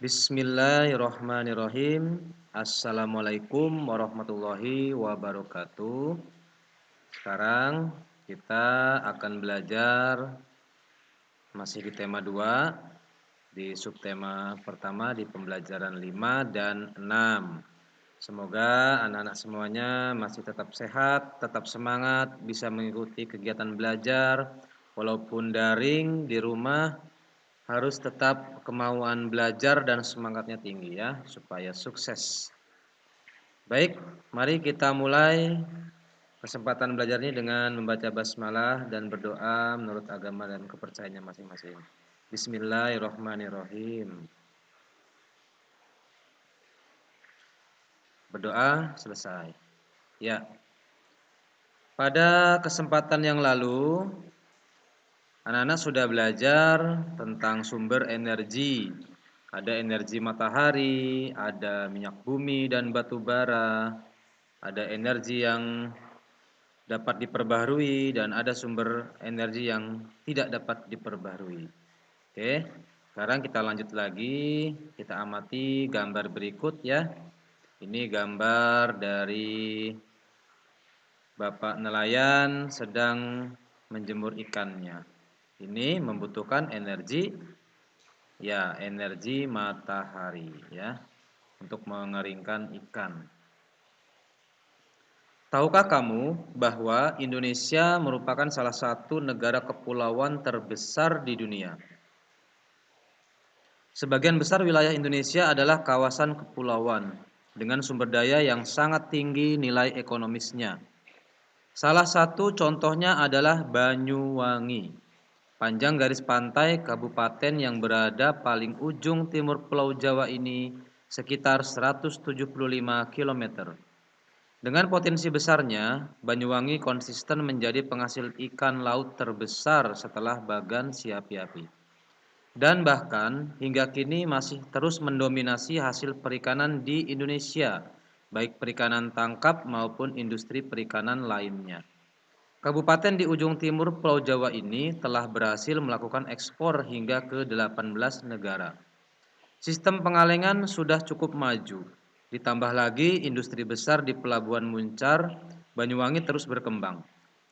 Bismillahirrahmanirrahim. Assalamualaikum warahmatullahi wabarakatuh. Sekarang kita akan belajar masih di tema 2, di subtema pertama di pembelajaran 5 dan 6. Semoga anak-anak semuanya masih tetap sehat, tetap semangat, bisa mengikuti kegiatan belajar walaupun daring di rumah. Harus tetap kemauan belajar dan semangatnya tinggi ya, supaya sukses. Baik, mari kita mulai kesempatan belajarnya dengan membaca basmalah dan berdoa menurut agama dan kepercayaannya masing-masing. Bismillahirrahmanirrahim. Berdoa selesai. Ya, pada kesempatan yang lalu anak-anak sudah belajar tentang sumber energi. Ada energi matahari, ada minyak bumi dan batu bara, ada energi yang dapat diperbaharui dan ada sumber energi yang tidak dapat diperbaharui. Oke, sekarang kita lanjut lagi, kita amati gambar berikut ya. Ini gambar dari Bapak nelayan sedang menjemur ikannya. Ini membutuhkan energi, ya, energi matahari ya, untuk mengeringkan ikan. Tahukah kamu bahwa Indonesia merupakan salah satu negara kepulauan terbesar di dunia? Sebagian besar wilayah Indonesia adalah kawasan kepulauan dengan sumber daya yang sangat tinggi nilai ekonomisnya. Salah satu contohnya adalah Banyuwangi. Panjang garis pantai kabupaten yang berada paling ujung timur Pulau Jawa ini sekitar 175 km. Dengan potensi besarnya, Banyuwangi konsisten menjadi penghasil ikan laut terbesar setelah Bagan Siapi-api. Dan bahkan hingga kini masih terus mendominasi hasil perikanan di Indonesia, baik perikanan tangkap maupun industri perikanan lainnya. Kabupaten di ujung timur Pulau Jawa ini telah berhasil melakukan ekspor hingga ke 18 negara. Sistem pengalengan sudah cukup maju. Ditambah lagi industri besar di Pelabuhan Muncar, Banyuwangi terus berkembang.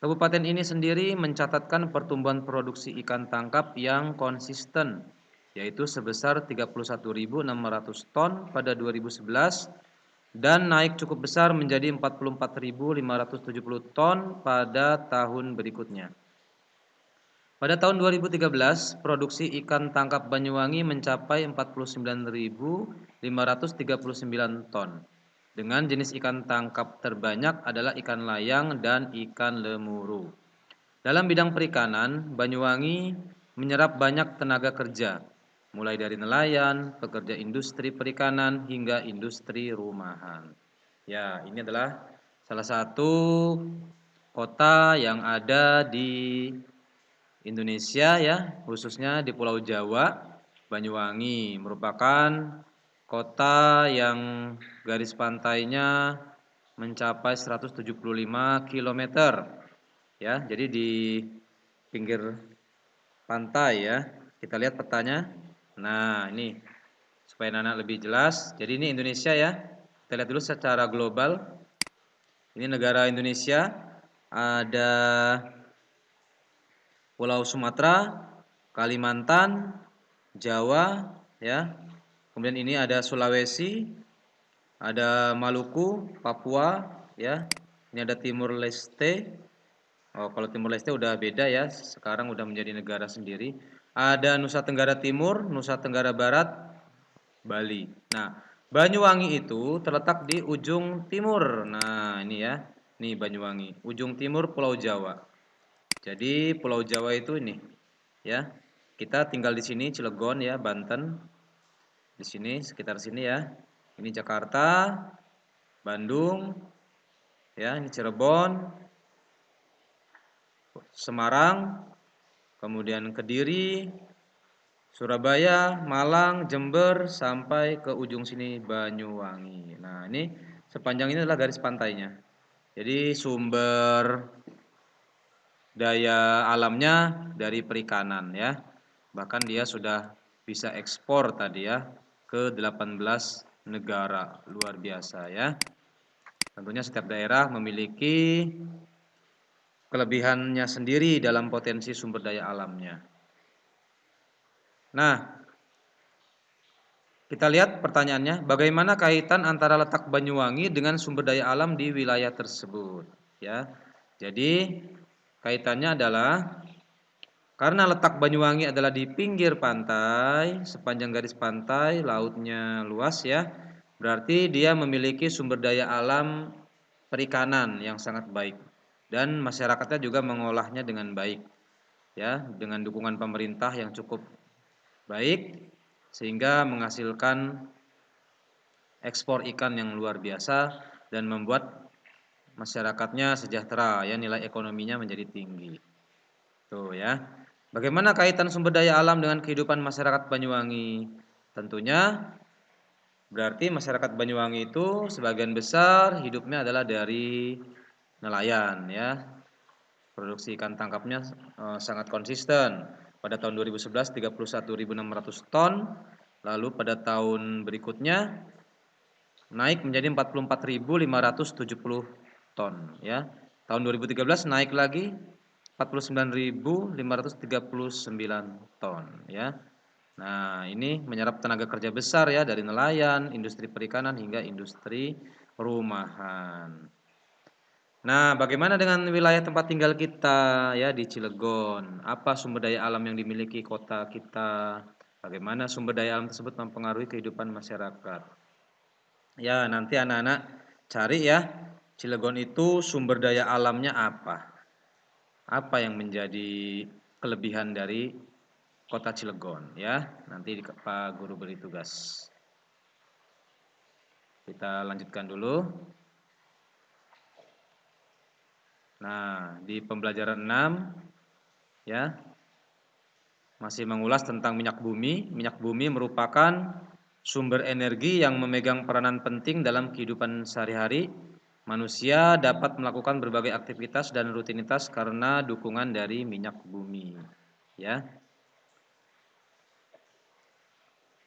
Kabupaten ini sendiri mencatatkan pertumbuhan produksi ikan tangkap yang konsisten, yaitu sebesar 31.600 ton pada 2011 dan naik cukup besar menjadi 44.570 ton pada tahun berikutnya. Pada tahun 2013, produksi ikan tangkap Banyuwangi mencapai 49.539 ton. Dengan jenis ikan tangkap terbanyak adalah ikan layang dan ikan lemuru. Dalam bidang perikanan, Banyuwangi menyerap banyak tenaga kerja, mulai dari nelayan, pekerja industri perikanan, hingga industri rumahan. Ya, ini adalah salah satu kota yang ada di Indonesia ya, khususnya di Pulau Jawa. Banyuwangi merupakan kota yang garis pantainya mencapai 175 km. Ya, jadi di pinggir pantai ya. Kita lihat petanya. Nah, ini supaya anak lebih jelas. Jadi ini Indonesia ya. Kita lihat dulu secara global. Ini negara Indonesia. Ada Pulau Sumatera, Kalimantan, Jawa, ya. Kemudian ini ada Sulawesi, ada Maluku, Papua, ya. Ini ada Timur Leste. Oh, kalau Timur Leste udah beda ya. Sekarang udah menjadi negara sendiri. Ada Nusa Tenggara Timur, Nusa Tenggara Barat, Bali. Nah, Banyuwangi itu terletak di ujung timur. Nah, ini ya. Nih Banyuwangi, ujung timur Pulau Jawa. Jadi Pulau Jawa itu ini ya. Kita tinggal di sini Cilegon ya, Banten. Di sini sekitar sini ya. Ini Jakarta, Bandung, ya, ini Cirebon, Semarang, kemudian Kediri, Surabaya, Malang, Jember sampai ke ujung sini Banyuwangi. Nah, ini sepanjang ini adalah garis pantainya. Jadi sumber daya alamnya dari perikanan ya. Bahkan dia sudah bisa ekspor tadi ya. ke 18 negara. Luar biasa ya. Tentunya setiap daerah memiliki kelebihannya sendiri dalam potensi sumber daya alamnya. Nah, kita lihat pertanyaannya, bagaimana kaitan antara letak Banyuwangi dengan sumber daya alam di wilayah tersebut? Ya, jadi kaitannya adalah karena letak Banyuwangi adalah di pinggir pantai, sepanjang garis pantai, lautnya luas ya, berarti dia memiliki sumber daya alam perikanan yang sangat baik dan masyarakatnya juga mengolahnya dengan baik, ya, dengan dukungan pemerintah yang cukup baik sehingga menghasilkan ekspor ikan yang luar biasa dan membuat masyarakatnya sejahtera ya, nilai ekonominya menjadi tinggi. Tuh ya. Bagaimana kaitan sumber daya alam dengan kehidupan masyarakat Banyuwangi? Tentunya berarti masyarakat Banyuwangi itu sebagian besar hidupnya adalah dari nelayan ya. Produksi ikan tangkapnya sangat konsisten. Pada tahun 2011 31.600 ton, lalu pada tahun berikutnya naik menjadi 44.570 ton ya. Tahun 2013 naik lagi 49.539 ton ya. Nah, ini menyerap tenaga kerja besar ya dari nelayan, industri perikanan hingga industri rumahan. Nah, bagaimana dengan wilayah tempat tinggal kita ya di Cilegon? Apa sumber daya alam yang dimiliki kota kita? Bagaimana sumber daya alam tersebut mempengaruhi kehidupan masyarakat? Ya, nanti anak-anak cari ya, Cilegon itu sumber daya alamnya apa? Apa yang menjadi kelebihan dari kota Cilegon ya? Nanti Pak Guru beri tugas. Kita lanjutkan dulu. Nah, di pembelajaran 6 ya, masih mengulas tentang minyak bumi. Minyak bumi merupakan sumber energi yang memegang peranan penting dalam kehidupan sehari-hari. Manusia dapat melakukan berbagai aktivitas dan rutinitas karena dukungan dari minyak bumi. Ya,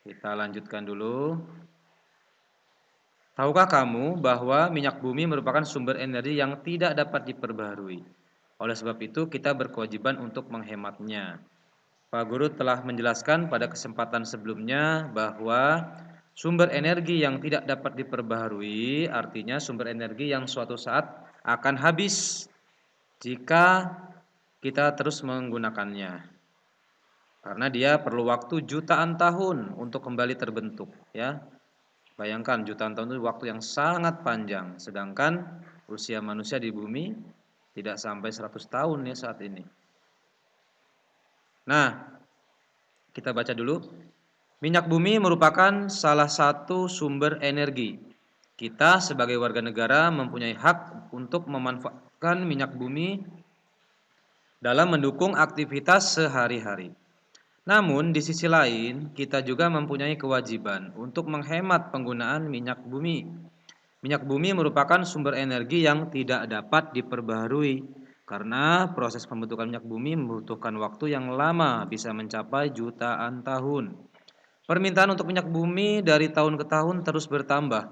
kita lanjutkan dulu. Tahukah kamu bahwa minyak bumi merupakan sumber energi yang tidak dapat diperbaharui? Oleh sebab itu, kita berkewajiban untuk menghematnya. Pak Guru telah menjelaskan pada kesempatan sebelumnya bahwa sumber energi yang tidak dapat diperbaharui artinya sumber energi yang suatu saat akan habis jika kita terus menggunakannya. Karena dia perlu waktu jutaan tahun untuk kembali terbentuk, ya. Bayangkan jutaan tahun itu waktu yang sangat panjang, sedangkan usia manusia di bumi tidak sampai 100 tahun ya saat ini. Nah, kita baca dulu. Minyak bumi merupakan salah satu sumber energi. Kita sebagai warga negara mempunyai hak untuk memanfaatkan minyak bumi dalam mendukung aktivitas sehari-hari. Namun di sisi lain, kita juga mempunyai kewajiban untuk menghemat penggunaan minyak bumi. Minyak bumi merupakan sumber energi yang tidak dapat diperbaharui karena proses pembentukan minyak bumi membutuhkan waktu yang lama, bisa mencapai jutaan tahun. Permintaan untuk minyak bumi dari tahun ke tahun terus bertambah.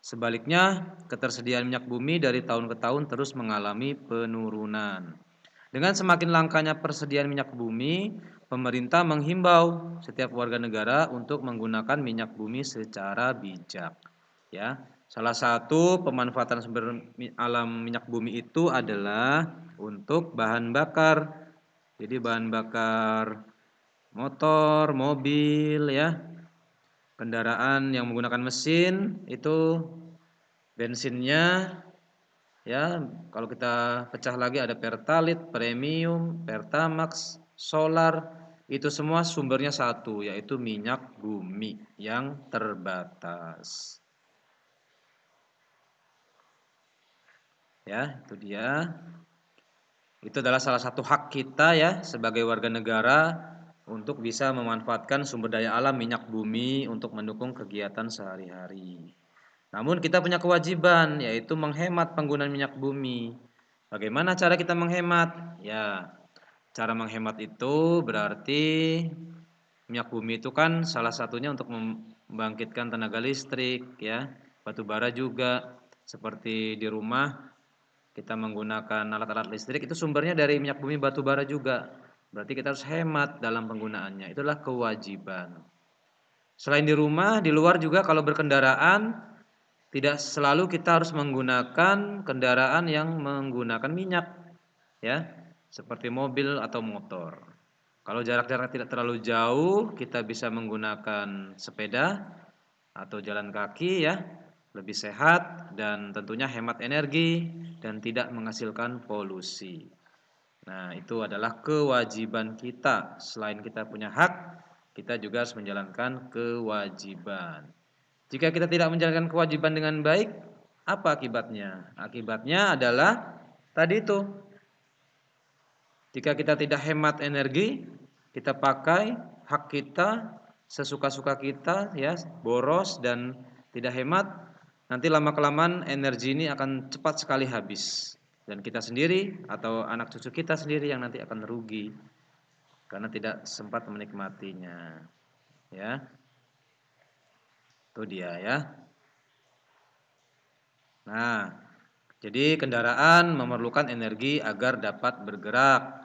Sebaliknya, ketersediaan minyak bumi dari tahun ke tahun terus mengalami penurunan. Dengan semakin langkanya persediaan minyak bumi, pemerintah menghimbau setiap warga negara untuk menggunakan minyak bumi secara bijak. Ya, salah satu pemanfaatan sumber alam minyak bumi itu adalah untuk bahan bakar. Jadi bahan bakar motor, mobil ya, kendaraan yang menggunakan mesin itu bensinnya ya, kalau kita pecah lagi ada Pertalite, Premium, Pertamax, Solar, itu semua sumbernya satu, yaitu minyak bumi yang terbatas. Ya, itu dia. Itu adalah salah satu hak kita ya sebagai warga negara untuk bisa memanfaatkan sumber daya alam minyak bumi untuk mendukung kegiatan sehari-hari. Namun kita punya kewajiban yaitu menghemat penggunaan minyak bumi. Bagaimana cara kita menghemat? Ya, cara menghemat itu berarti minyak bumi itu kan salah satunya untuk membangkitkan tenaga listrik ya. Batu bara juga seperti di rumah kita menggunakan alat-alat listrik itu sumbernya dari minyak bumi batu bara juga. Berarti kita harus hemat dalam penggunaannya. Itulah kewajiban. Selain di rumah, di luar juga kalau berkendaraan tidak selalu kita harus menggunakan kendaraan yang menggunakan minyak ya, seperti mobil atau motor. Kalau jarak-jarak tidak terlalu jauh, kita bisa menggunakan sepeda atau jalan kaki ya, lebih sehat dan tentunya hemat energi dan tidak menghasilkan polusi. Nah, itu adalah kewajiban kita. Selain kita punya hak, kita juga harus menjalankan kewajiban. Jika kita tidak menjalankan kewajiban dengan baik, apa akibatnya? Akibatnya adalah tadi itu, jika kita tidak hemat energi, kita pakai hak kita sesuka-suka kita ya, boros dan tidak hemat, nanti lama-kelamaan energi ini akan cepat sekali habis dan kita sendiri atau anak cucu kita sendiri yang nanti akan rugi karena tidak sempat menikmatinya. Ya, itu dia ya. Nah, jadi kendaraan memerlukan energi agar dapat bergerak.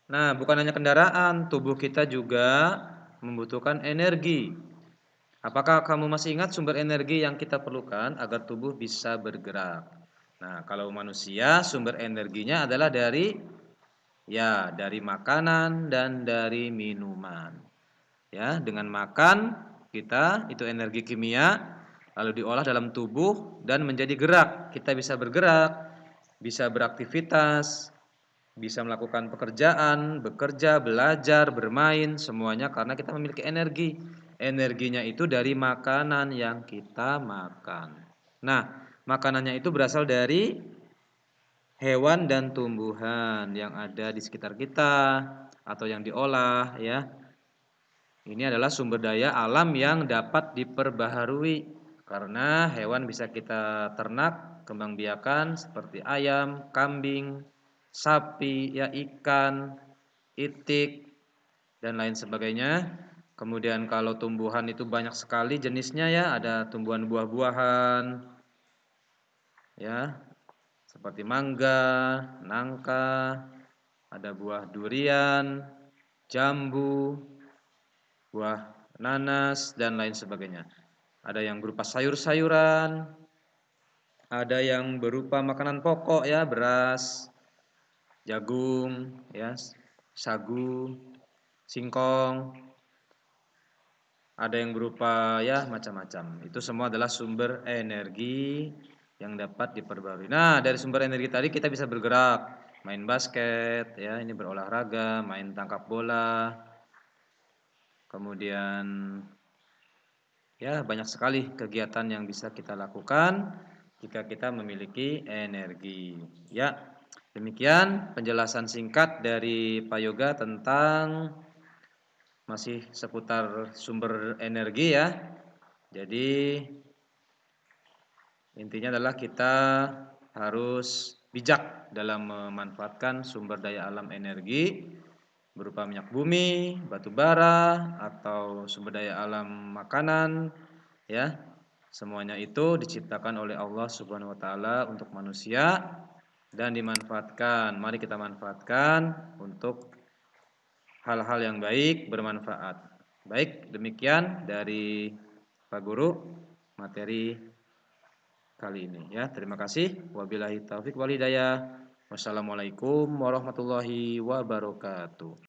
Nah, bukan hanya kendaraan, tubuh kita juga membutuhkan energi. Apakah kamu masih ingat sumber energi yang kita perlukan agar tubuh bisa bergerak? Nah, kalau manusia sumber energinya adalah dari makanan dan dari minuman. Ya, dengan makan kita itu energi kimia lalu diolah dalam tubuh dan menjadi gerak. Kita bisa bergerak, bisa beraktivitas, bisa melakukan pekerjaan, bekerja, belajar, bermain, semuanya karena kita memiliki energi. Energinya itu dari makanan yang kita makan. Nah, makanannya itu berasal dari hewan dan tumbuhan yang ada di sekitar kita atau yang diolah ya. Ini adalah sumber daya alam yang dapat diperbaharui karena hewan bisa kita ternak, kembang biakan seperti ayam, kambing, sapi, ya ikan, itik dan lain sebagainya. Kemudian kalau tumbuhan itu banyak sekali jenisnya ya, ada tumbuhan buah-buahan ya, seperti mangga, nangka, ada buah durian, jambu, buah nanas dan lain sebagainya. Ada yang berupa sayur-sayuran, ada yang berupa makanan pokok ya, beras, jagung, ya, sagu, singkong, ada yang berupa ya macam-macam. Itu semua adalah sumber energi yang dapat diperbarui. Nah, dari sumber energi tadi kita bisa bergerak, main basket, ya, ini berolahraga, main tangkap bola, kemudian ya banyak sekali kegiatan yang bisa kita lakukan jika kita memiliki energi. Ya, demikian penjelasan singkat dari Pak Yoga tentang masih seputar sumber energi ya. Jadi intinya adalah kita harus bijak dalam memanfaatkan sumber daya alam energi berupa minyak bumi, batu bara, atau sumber daya alam makanan, ya. Semuanya itu diciptakan oleh Allah Subhanahu wa taala untuk manusia dan dimanfaatkan. Mari kita manfaatkan untuk hal-hal yang baik, bermanfaat. Baik, demikian dari Pak Guru materi kali ini ya. Terima kasih. Wabillahi taufik wal hidayah. Wassalamualaikum warahmatullahi wabarakatuh.